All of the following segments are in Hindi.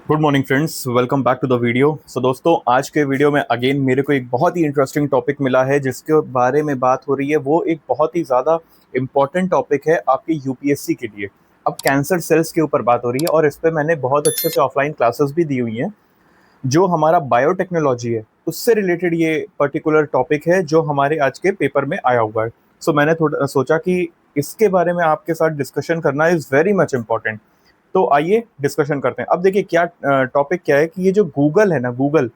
Good morning friends, welcome back to the video. So दोस्तों, आज के वीडियो में अगेन मेरे को एक बहुत ही इंटरेस्टिंग टॉपिक मिला है जिसके बारे में बात हो रही है। वो एक बहुत ही ज़्यादा इम्पॉर्टेंट टॉपिक है आपके यूपीएससी के लिए। अब कैंसर सेल्स के ऊपर बात हो रही है और इस पर मैंने बहुत अच्छे से ऑफलाइन क्लासेस भी दी हुई हैं। जो हमारा बायोटेक्नोलॉजी है उससे रिलेटेड ये पर्टिकुलर टॉपिक है जो हमारे आज के पेपर में आया हुआ है। सो मैंने थोड़ा सोचा कि इसके बारे में आपके साथ डिस्कशन करना इज़ वेरी मच इम्पॉर्टेंट। तो आइए डिस्कशन करते हैं। अब देखिए क्या टॉपिक क्या है कि ये जो गूगल है ना, गूगल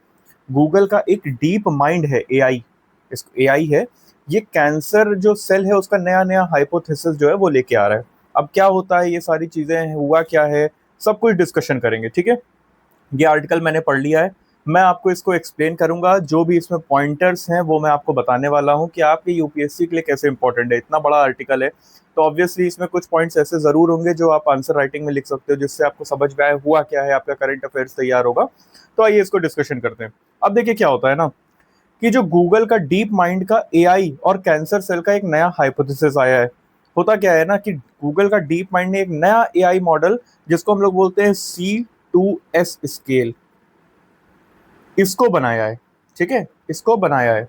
गूगल का एक डीप माइंड है, एआई। इस एआई है, ये कैंसर जो सेल है उसका नया नया हाइपोथेसिस जो है वो लेके आ रहा है। अब क्या होता है, ये सारी चीजें हुआ क्या है, सब कुछ डिस्कशन करेंगे, ठीक है। ये आर्टिकल मैंने पढ़ लिया है, मैं आपको इसको एक्सप्लेन करूंगा। जो भी इसमें पॉइंटर्स हैं वो मैं आपको बताने वाला हूं कि आपके यूपीएससी के लिए कैसे इंपॉर्टेंट है। इतना बड़ा आर्टिकल है तो ऑब्वियसली इसमें कुछ पॉइंट्स ऐसे जरूर होंगे जो आप आंसर राइटिंग में लिख सकते हो, जिससे आपको समझ में आए हुआ क्या है, आपका करंट अफेयर्स तैयार होगा। तो आइए इसको डिस्कशन करते हैं। अब देखिए क्या होता है ना कि जो गूगल का डीप माइंड का एआई और कैंसर सेल का एक नया हाइपोथेसिस आया है। होता क्या है ना कि गूगल का डीप माइंड ने एक नया एआई मॉडल, जिसको हम लोग बोलते हैं C2S स्केल, इसको बनाया है, ठीक है, इसको बनाया है।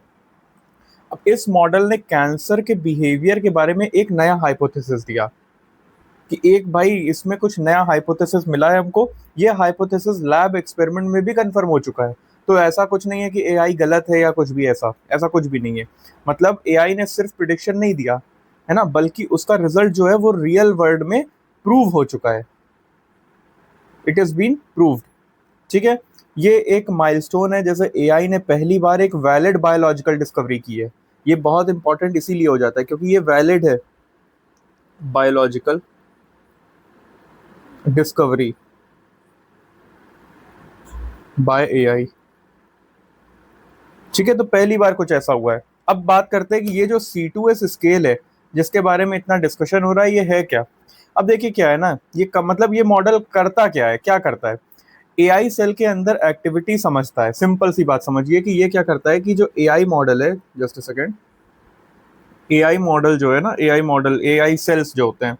अब इस मॉडल ने कैंसर के बिहेवियर के बारे में एक नया हाइपोथेसिस दिया कि एक भाई इसमें कुछ नया हाइपोथेसिस मिला है हमको। ये हाइपोथेसिस लैब एक्सपेरिमेंट में भी कंफर्म हो चुका है। तो ऐसा कुछ नहीं है कि एआई गलत है या कुछ भी, ऐसा ऐसा कुछ भी नहीं है। मतलब एआई ने सिर्फ प्रिडिक्शन नहीं दिया है ना, बल्कि उसका रिजल्ट जो है वो रियल वर्ल्ड में प्रूव हो चुका है। इट इज बीन प्रूव्ड, ठीक है। ये एक माइलस्टोन है, जैसे एआई ने पहली बार एक वैलिड बायोलॉजिकल डिस्कवरी की है। ये बहुत इंपॉर्टेंट इसीलिए हो जाता है क्योंकि ये वैलिड है, बायोलॉजिकल डिस्कवरी बाय एआई, ठीक है। तो पहली बार कुछ ऐसा हुआ है। अब बात करते हैं कि ये जो C2S स्केल है जिसके बारे में इतना डिस्कशन हो रहा है, ये है क्या। अब देखिए क्या है ना, मतलब ये मॉडल करता क्या है, क्या करता है। एआई सेल के अंदर एक्टिविटी समझता है। सिंपल सी बात समझिए कि ये क्या करता है कि जो एआई मॉडल है, just a second, AI model जो है ना, एआई मॉडल, एआई सेल्स जो होते हैं,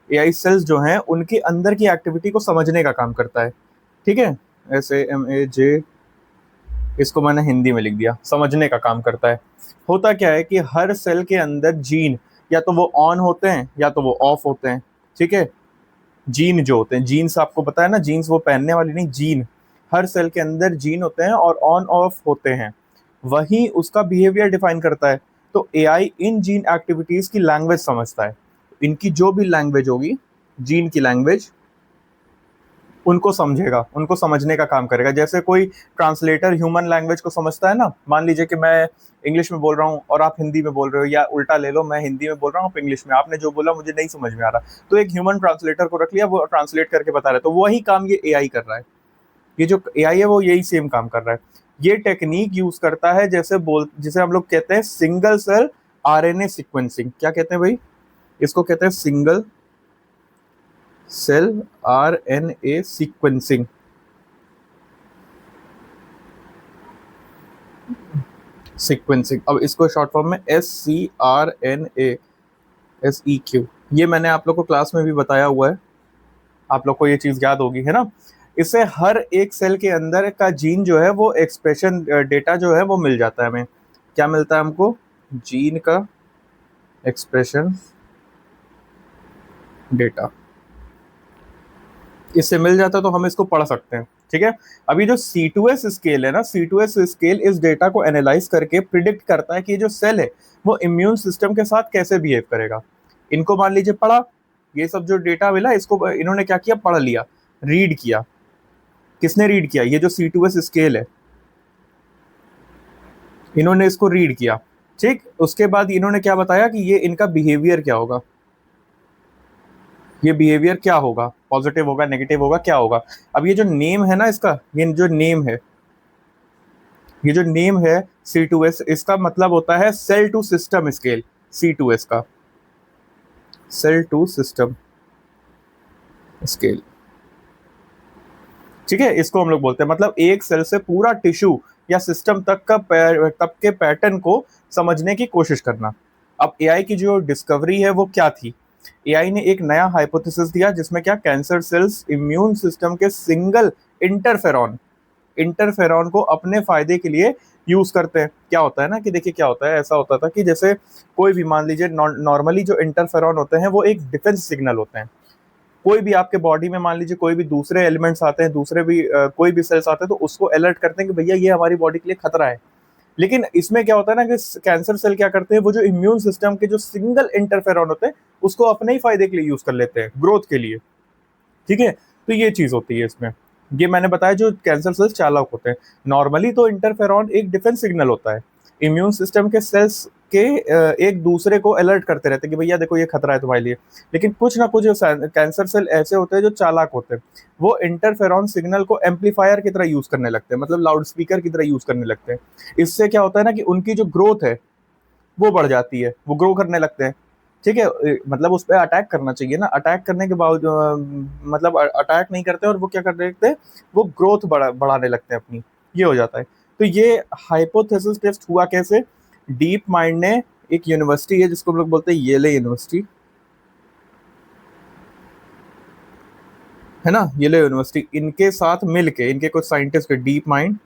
एआई सेल्स जो हैं उनके अंदर की एक्टिविटी को समझने का काम करता है, ठीक है। SAMAJ, इसको मैंने हिंदी में लिख दिया, समझने का काम करता है। होता क्या है कि हर सेल के अंदर जीन या तो वो ऑन होते हैं या तो वो ऑफ होते हैं, ठीक है। जीन जो होते हैं, जीन्स आपको पता है ना, जीन्स वो पहनने वाली नहीं, जीन। हर सेल के अंदर जीन होते हैं और ऑन ऑफ होते हैं, वही उसका बिहेवियर डिफाइन करता है। तो एआई इन जीन एक्टिविटीज की लैंग्वेज समझता है। इनकी जो भी लैंग्वेज होगी, जीन की लैंग्वेज, उनको समझेगा, उनको समझने का काम करेगा। जैसे कोई ट्रांसलेटर ह्यूमन लैंग्वेज को समझता है ना, मान लीजिए कि मैं इंग्लिश में बोल रहा हूँ और आप हिंदी में बोल रहे हो, या उल्टा ले लो, मैं हिंदी में बोल रहा हूँ, आप इंग्लिश में, आपने जो बोला मुझे नहीं समझ में आ रहा, तो एक ह्यूमन ट्रांसलेटर को रख लिया, वो ट्रांसलेट करके बता रहा है। तो वही काम ये एआई कर रहा है। ये जो एआई है वो यही सेम काम कर रहा है। ये टेक्निक यूज करता है, जिसे हम लोग कहते हैं सिंगल सेल आरएनए सीक्वेंसिंग। क्या कहते हैं भाई, इसको कहते हैं single cell RNA sequencing. Sequencing, अब इसको शॉर्ट फॉर्म में SCRNA SEQ, ये मैंने आप लोग को क्लास में भी बताया हुआ है, आप लोग को ये चीज याद होगी, है ना। इससे हर एक सेल के अंदर का जीन जो है वो एक्सप्रेशन डेटा जो है वो मिल जाता है हमें। क्या मिलता है हमको, जीन का एक्सप्रेशन डेटा, इससे मिल जाता है तो हम इसको पढ़ सकते हैं, ठीक है। अभी जो C2S स्केल है ना, C2S स्केल इस डेटा को एनालाइज करके प्रिडिक्ट करता है कि जो सेल है वो इम्यून सिस्टम के साथ कैसे बिहेव करेगा। इनको मान लीजिए पढ़ा, ये सब जो डेटा मिला इसको इन्होंने क्या किया, पढ़ लिया, रीड किया। किसने रीड किया, ये जो C2S स्केल है, इन्होंने इसको रीड किया, ठीक। उसके बाद इन्होंने क्या बताया कि ये इनका बिहेवियर क्या होगा, ये बिहेवियर क्या होगा, पॉजिटिव होगा, नेगेटिव होगा, क्या होगा। अब ये जो नेम है ना इसका, ये जो नेम है, ये जो नेम है C2S, इसका मतलब होता है cell to system scale. C2S का सेल टू सिस्टम स्केल, ठीक है। इसको हम लोग बोलते हैं, मतलब एक सेल से पूरा टिश्यू या सिस्टम तक के पैटर्न को समझने की कोशिश करना। अब एआई की जो डिस्कवरी है वो क्या थी, एआई ने एक नया हाइपोथेसिस दिया जिसमें क्या, कैंसर सेल्स इम्यून सिस्टम के सिंगल इंटरफेरॉन, इंटरफेरॉन को अपने फायदे के लिए यूज करते हैं। क्या होता है ना कि देखिए क्या होता है, ऐसा होता था कि जैसे कोई भी मान लीजिए नॉर्मली जो इंटरफेरॉन होते हैं वो एक डिफेंस सिग्नल होते हैं। कोई भी आपके बॉडी में मान लीजिए कोई भी दूसरे एलिमेंट्स आते हैं, दूसरे भी कोई भी सेल्स आते हैं तो उसको अलर्ट करते हैं कि भैया ये हमारी बॉडी के लिए खतरा है। लेकिन इसमें क्या होता है ना कि कैंसर सेल क्या करते हैं, वो जो इम्यून सिस्टम के जो सिंगल इंटरफेरॉन होते हैं उसको अपने ही फायदे के लिए यूज कर लेते हैं, ग्रोथ के लिए। ठीक है, तो ये चीज होती है इसमें। ये मैंने बताया जो कैंसर सेल्स चालाक होते हैं। नॉर्मली तो इंटरफेरॉन एक डिफेंस सिग्नल होता है, इम्यून सिस्टम के सेल्स के एक दूसरे को अलर्ट करते रहते हैं कि भैया देखो ये खतरा है तुम्हारे लिए। लेकिन कुछ ना कुछ कैंसर सेल ऐसे होते हैं जो चालाक होते हैं, वो इंटरफेरॉन सिग्नल को एम्पलीफायर की तरह यूज करने लगते हैं, मतलब लाउड स्पीकर की तरह यूज करने लगते हैं। इससे क्या होता है ना कि उनकी जो ग्रोथ है वो बढ़ जाती है, वो ग्रो करने लगते हैं। ठीक है, मतलब उस पे अटैक करना चाहिए ना, अटैक करने के बावजूद मतलब अटैक नहीं करते और वो क्या कर देते हैं, वो ग्रोथ बढ़ाने लगते हैं अपनी। ये हो जाता है। तो ये हाइपोथेसिस टेस्ट हुआ कैसे, डीप माइंड ने, एक यूनिवर्सिटी है जिसको हम लोग बोलते हैं येले यूनिवर्सिटी, है ना, येले यूनिवर्सिटी, इनके साथ मिलके, इनके कुछ साइंटिस्ट के, डीप माइंड,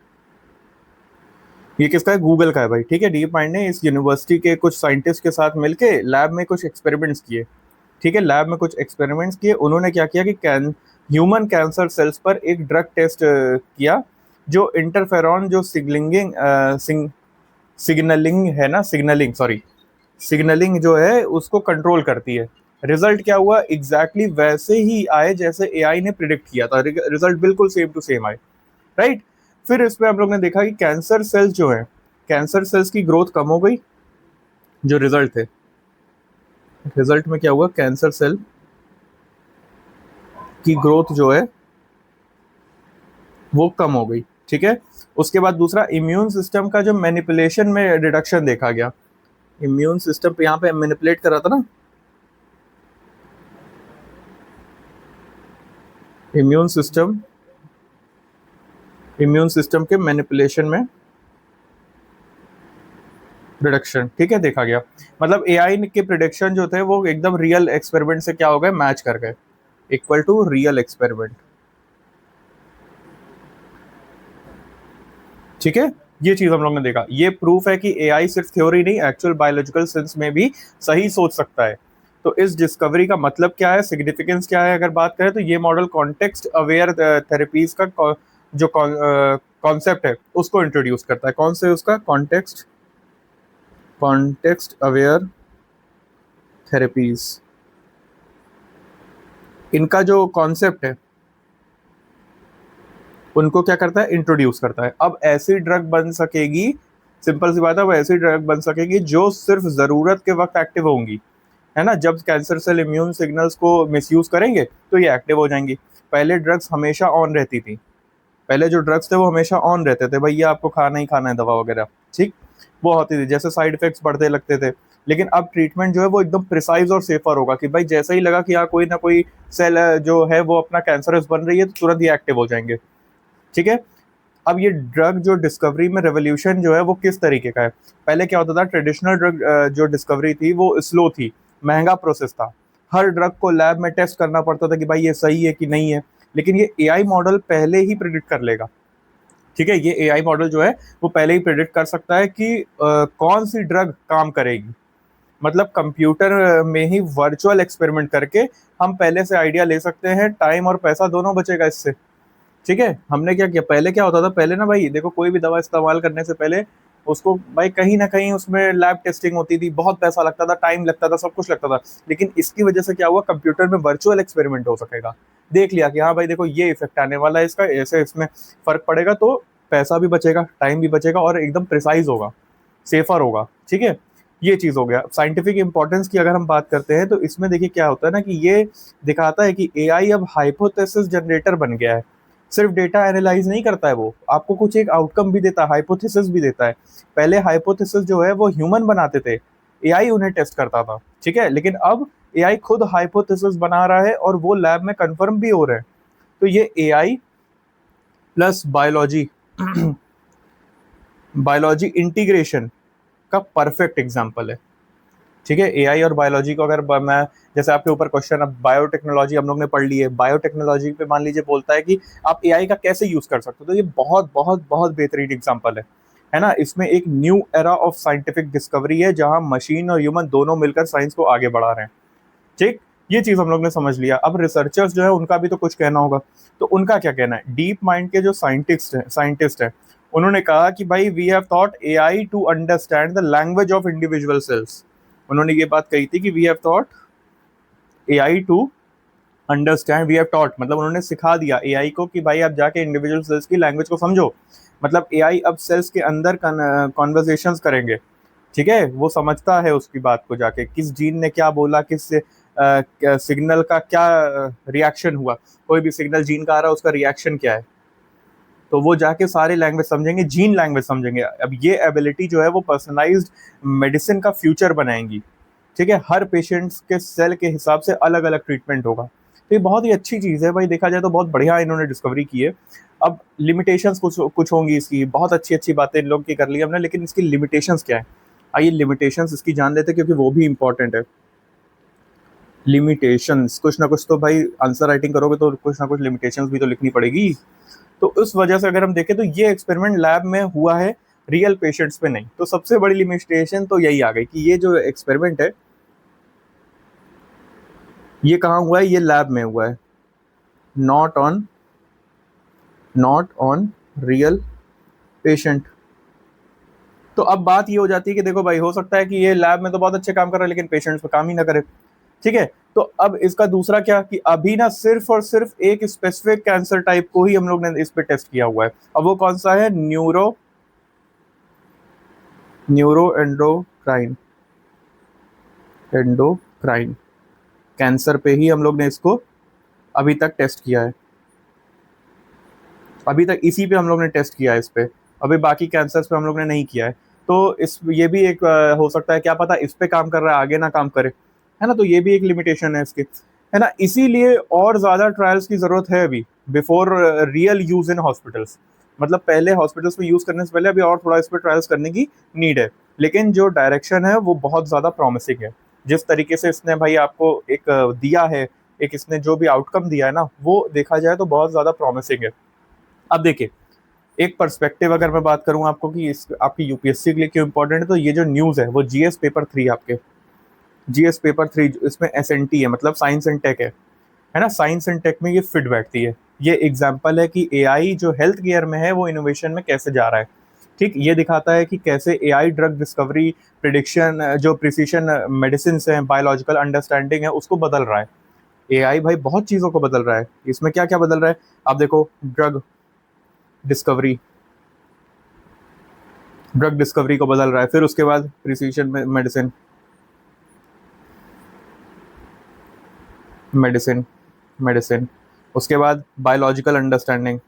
ये किसका है, गूगल का है भाई। ठीक है, डीप माइंड ने इस यूनिवर्सिटी के कुछ साइंटिस्ट के साथ मिलके लैब में कुछ एक्सपेरिमेंट्स किए। ठीक है, लैब में कुछ एक्सपेरिमेंट्स किए। उन्होंने क्या किया कि ह्यूमन कैंसर सेल्स पर एक ड्रग टेस्ट किया, जो इंटरफेरॉन जो सिग्नलिंग है ना, सिग्नलिंग जो है उसको कंट्रोल करती है। रिजल्ट क्या हुआ, एग्जैक्टली वैसे ही आए जैसे एआई ने प्रिडिक्ट किया था, रिजल्ट बिल्कुल सेम टू सेम आए। राइट। फिर इसमें हम लोग ने देखा कि कैंसर सेल्स जो है, कैंसर सेल्स की ग्रोथ कम हो गई। जो रिजल्ट थे, रिजल्ट में क्या हुआ, कैंसर सेल की ग्रोथ जो है वो कम हो गई। ठीक है, उसके बाद दूसरा, इम्यून सिस्टम का जो मैनिपुलेशन में रिडक्शन देखा गया। इम्यून सिस्टम पे यहाँ पे मैनिपुलेट कर रहा था ना, इम्यून सिस्टम, इम्यून सिस्टम के मैनिपुलेशन में प्रिडिक्शन, ठीक है, देखा गया। मतलब एआई के प्रिडिक्शन जो थे वो एकदम रियल एक्सपेरिमेंट से क्या हो गए, मैच कर गए, इक्वल टू रियल एक्सपेरिमेंट। ठीक है, ये चीज हम लोग ने देखा। ये प्रूफ है कि एआई सिर्फ थ्योरी नहीं, एक्चुअल बायोलॉजिकल सेंस में भी सही सोच सकता है। तो इस डिस्कवरी का मतलब क्या है, सिग्निफिकेंस क्या है, अगर बात करें तो ये मॉडल कॉन्टेक्स्ट अवेयर थेरेपीज का जो कॉन्सेप्ट है उसको इंट्रोड्यूस करता है। कौन से, उसका कॉन्टेक्स्ट, कॉन्टेक्स्ट अवेयर थेरेपीज, इनका जो कॉन्सेप्ट है उनको क्या करता है, इंट्रोड्यूस करता है। अब ऐसी ड्रग बन सकेगी, सिंपल सी बात है, वो ऐसी ड्रग बन सकेगी जो सिर्फ जरूरत के वक्त एक्टिव होंगी, है ना। जब कैंसर सेल इम्यून सिग्नल्स को मिसयूज करेंगे तो ये एक्टिव हो जाएंगी। पहले ड्रग्स हमेशा ऑन रहती थी, पहले जो ड्रग्स थे वो हमेशा ऑन रहते थे, भैया आपको खाना ही खाना है दवा वगैरह, ठीक, वो होती थी, जैसे साइड इफेक्ट्स बढ़ते लगते थे। लेकिन अब ट्रीटमेंट जो है वो एकदम प्रिसाइज और सेफर होगा कि भाई जैसे ही लगा कि हाँ कोई ना कोई सेल जो है वो अपना कैंसरस बन रही है तो तुरंत ही एक्टिव हो जाएंगे। ठीक है, अब ये ड्रग जो डिस्कवरी में रेवोल्यूशन जो है वो किस तरीके का है, पहले क्या होता था, ट्रेडिशनल ड्रग जो डिस्कवरी थी वो स्लो थी, महंगा प्रोसेस था, हर ड्रग को लैब में टेस्ट करना पड़ता था कि भाई ये सही है कि नहीं है। लेकिन ये एआई मॉडल पहले ही प्रिडिक्ट कर लेगा। ठीक है, ये एआई मॉडल जो है वो पहले ही प्रिडिक्ट कर सकता है कि कौन सी ड्रग काम करेगी। मतलब कंप्यूटर में ही वर्चुअल एक्सपेरिमेंट करके हम पहले से आइडिया ले सकते हैं, टाइम और पैसा दोनों बचेगा इससे। ठीक है, हमने क्या किया, पहले क्या होता था, पहले ना भाई देखो कोई भी दवा इस्तेमाल करने से पहले उसको भाई कहीं ना कहीं उसमें लैब टेस्टिंग होती थी, बहुत पैसा लगता था, टाइम लगता था, सब कुछ लगता था। लेकिन इसकी वजह से क्या हुआ, कंप्यूटर में वर्चुअल एक्सपेरिमेंट हो सकेगा। देख लिया कि हाँ भाई देखो ये इफेक्ट आने वाला है इसका, ऐसे इसमें फर्क पड़ेगा, तो पैसा भी बचेगा, टाइम भी बचेगा और एकदम प्रिसाइज होगा, सेफर होगा। ठीक है, ये चीज हो गया। साइंटिफिक इंपॉर्टेंस की अगर हम बात करते हैं तो इसमें देखिए क्या होता है ना कि ये दिखाता है कि एआई अब हाइपोथेसिस जनरेटर बन गया है। सिर्फ डेटा एनालाइज नहीं करता है, वो आपको कुछ एक आउटकम भी देता है, हाइपोथेसिस भी देता है। पहले हाइपोथेसिस जो है वो ह्यूमन बनाते थे, एआई उन्हें टेस्ट करता था। ठीक है, लेकिन अब एआई खुद हाइपोथेसिस बना रहा है और वो लैब में कंफर्म भी हो रहे हैं। तो ये AI plus biology biology integration का परफेक्ट एग्जाम्पल है। ठीक है, एआई और बायोलॉजी को अगर मैं, जैसे आपके ऊपर क्वेश्चन, अब बायोटेक्नोलॉजी हम लोग ने पढ़ ली है, बायोटेक्नोलॉजी पे मान लीजिए बोलता है कि आप एआई का कैसे यूज कर सकते हो, तो ये बहुत बहुत बहुत बेहतरीन एग्जांपल है ना। इसमें एक new era of scientific discovery है जहां मशीन और ह्यूमन दोनों मिलकर साइंस को आगे बढ़ा रहे हैं। ठीक, ये चीज हम लोग ने समझ लिया। अब रिसर्चर्स जो है उनका भी तो कुछ कहना होगा, तो उनका क्या कहना है? डीप माइंड के जो साइंटिस्ट हैं उन्होंने कहा कि भाई we have thought AI to understand the language of individual cells. उन्होंने ये बात कही थी कि we have thought AI to understand, we have taught मतलब उन्होंने सिखा दिया एआई को कि भाई आप जाके इंडिविजुअल सेल्स की लैंग्वेज को समझो। मतलब एआई अब सेल्स के अंदर कॉन्वर्सेशंस करेंगे। ठीक है, वो समझता है उसकी बात को, जाके किस जीन ने क्या बोला, किस सिग्नल का क्या रिएक्शन हुआ, कोई भी सिग्नल जीन का आ रहा है उसका रिएक्शन क्या है, तो वो जाके सारे लैंग्वेज समझेंगे, जीन लैंग्वेज समझेंगे। अब ये एबिलिटी जो है वो पर्सनलाइज्ड मेडिसिन का फ्यूचर बनाएंगी। ठीक है, हर पेशेंट्स के सेल के हिसाब से अलग अलग ट्रीटमेंट होगा। तो ये बहुत ही अच्छी चीज़ है भाई, देखा जाए तो बहुत बढ़िया इन्होंने डिस्कवरी की है। अब लिमिटेशंस कुछ कुछ होंगी इसकी, बहुत अच्छी अच्छी बातें इन लोग की कर ली हमने, लेकिन इसकी लिमिटेशंस क्या है? आइए लिमिटेशंस इसकी जान लेते हैं, क्योंकि वो भी इंपॉर्टेंट है। लिमिटेशंस, कुछ ना कुछ तो भाई आंसर राइटिंग करोगे तो कुछ ना कुछ लिमिटेशंस भी तो लिखनी पड़ेगी। तो उस वजह से अगर हम देखें तो ये एक्सपेरिमेंट लैब में हुआ है, रियल पेशेंट्स पे नहीं। तो सबसे बड़ी लिमिटेशन तो यही आ गई कि ये जो एक्सपेरिमेंट है ये कहाँ हुआ है? ये लैब में हुआ है, नॉट ऑन रियल पेशेंट। तो अब बात ये हो जाती है कि देखो भाई, हो सकता है कि ये लैब में तो बहुत अच्छे काम कर रहा है लेकिन पेशेंट्स पे काम ही ना करे। ठीक है, तो अब इसका दूसरा क्या कि अभी ना सिर्फ और सिर्फ एक स्पेसिफिक कैंसर टाइप को ही हम लोग ने इस पे टेस्ट किया हुआ है। अब वो कौन सा है? न्यूरो एंडोक्राइन कैंसर पे ही हम लोग ने इसको अभी तक टेस्ट किया है। अभी तक इसी पे हम लोग ने टेस्ट किया है इस पे, अभी बाकी कैंसर्स पे हम लोग ने नहीं किया है। तो इस ये भी एक हो सकता है, क्या पता इस पे काम कर रहा है आगे ना काम करे, है ना। तो ये भी एक लिमिटेशन है इसकी, है ना। इसीलिए और ज़्यादा ट्रायल्स की ज़रूरत है अभी, before real use in hospitals. मतलब पहले हॉस्पिटल्स में यूज़ करने से पहले अभी और थोड़ा इस पर ट्रायल्स करने की नीड है। लेकिन जो डायरेक्शन है वो बहुत ज़्यादा प्रॉमिसिंग है। जिस तरीके से इसने भाई आपको एक दिया है, एक इसने जो भी आउटकम दिया है ना, वो देखा जाए तो बहुत ज़्यादा प्रॉमिसिंग है। अब देखिए, एक पर्सपेक्टिव अगर मैं बात करूं आपको कि इस आपकी यूपीएससी के लिए क्यों इंपॉर्टेंट है, तो ये जो न्यूज़ है वो जीएस पेपर 3 आपके, जीएस पेपर 3 इसमें एसएनटी है, मतलब साइंस एंड टेक है ना। साइंस एंड टेक में ये फिट बैठती है। ये एग्जाम्पल है कि एआई जो हेल्थ केयर में है वो इनोवेशन में कैसे जा रहा है। ठीक, ये दिखाता है कि कैसे एआई ड्रग डिस्कवरी, प्रिडिक्शन, जो प्रिसीशन मेडिसिन है, बायोलॉजिकल अंडरस्टैंडिंग है, उसको बदल रहा है। एआई भाई बहुत चीज़ों को बदल रहा है। इसमें क्या क्या बदल रहा है आप देखो, डिस्कवरी ड्रग डिस्कवरी को बदल रहा है, फिर उसके बाद प्रिसीशन मेडिसिन मेडिसिन मेडिसिन उसके बाद बायोलॉजिकल अंडरस्टैंडिंग।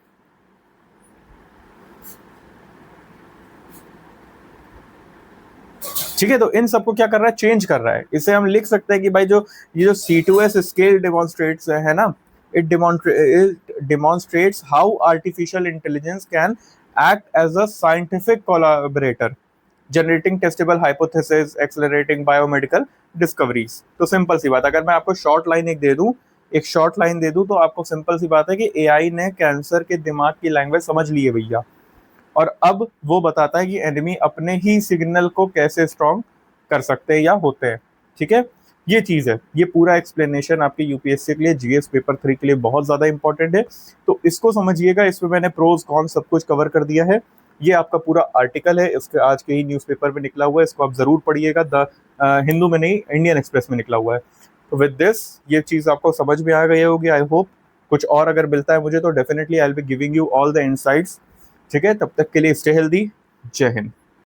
ठीक है, तो इन सबको क्या कर रहा है? चेंज कर रहा है। इसे हम लिख सकते हैं कि भाई जो ये जो C2S स्केल डेमोन्स्ट्रेट्स है ना, it demonstrates how artificial intelligence can act as a scientific collaborator, generating testable hypothesis, accelerating biomedical discoveries. तो सिंपल सी बात, अगर मैं आपको शॉर्ट लाइन एक शॉर्ट लाइन दे दूं तो आपको सिंपल सी बात है कि एआई ने कैंसर के दिमाग की लैंग्वेज समझ ली है भैया, और अब वो बताता है कि एनिमी अपने ही सिग्नल को कैसे स्ट्रॉन्ग कर सकते हैं या होते हैं। ठीक है, ये चीज़ है। ये पूरा एक्सप्लेनेशन आपके यूपीएससी के लिए, जीएस पेपर 3 के लिए बहुत ज़्यादा इंपॉर्टेंट है। तो इसको समझिएगा, इसमें मैंने प्रोज कॉन सब कुछ कवर कर दिया है। ये आपका पूरा आर्टिकल है, इसके आज के ही न्यूज़पेपर में निकला हुआ है, इसको आप ज़रूर पढ़िएगा। द हिंदू में नहीं, इंडियन एक्सप्रेस में निकला हुआ है। तो विद दिस ये चीज़ आपको समझ में आ गई होगी, आई होप। कुछ और अगर मिलता है मुझे तो definitely I will be giving you all the insights. ठीक है, तब तक के लिए स्टे हेल्दी। जय हिंद।